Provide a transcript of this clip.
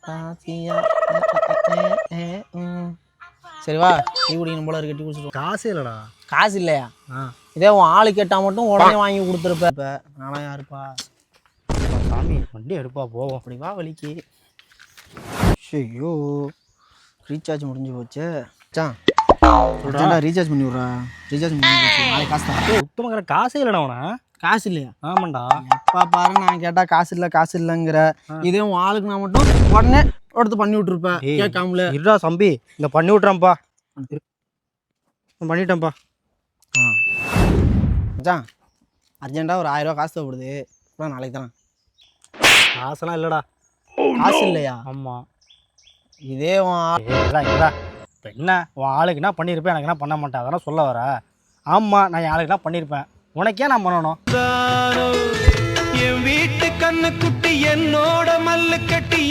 ராசியா சரி வா டீ குடிக்கணும் போல இருக்கு, டீ குடிச்சிட்டு. காசே இல்லடா. காசு இல்லையா? இதே உன் ஆளு கேட்டால் மட்டும் உடனே வாங்கி கொடுத்துருப்ப. இப்போ நானும் யாருப்பா சாமி வண்டி எடுப்பா போவோம். அப்படி வா வலிக்கு. ஐயோ ரீசார்ஜ் முடிஞ்சு போச்சு. சொல்கிறா ரீசார்ஜ் பண்ணி விட்றா. ரீசார்ஜ் பண்ணி போச்சு, நாளைக்கு காசு தான். சுத்தமாக காசே இல்லைடா உன. காசு இல்லையா? ஆமாண்டா. எப்பா பாரு நான் கேட்டால் காசு இல்லைங்கிற. இதே உன் ஆளுக்கு நான் மட்டும் உடனே எடுத்து பண்ணி விட்டுருப்பேன் கேட்காமல. இருடா தம்பி, இந்த பண்ணி விட்றேன்ப்பா. பண்ணிட்டேன்ப்பா. மச்சான் அர்ஜென்ட்டாக ஒரு 1000 ரூபா காசு தேவைப்படுது, அப்புறம் நாளைக்கு தரேன். காசெல்லாம் இல்லைடா. காசு இல்லையா? ஆமாம். இதே உன் இல்லைடா. இப்போ என்ன உன் ஆளுக்கு என்ன பண்ணியிருப்பேன், எனக்கு என்ன பண்ண மாட்டேன், அதெல்லாம் சொல்ல வர. ஆமாம், நான் என் ஆளுக்கு என்ன பண்ணியிருப்பேன், உனக்கே நான் பண்ணணும். என் வீட்டு கண்ணு குட்டி என்னோட மல்லு கட்டி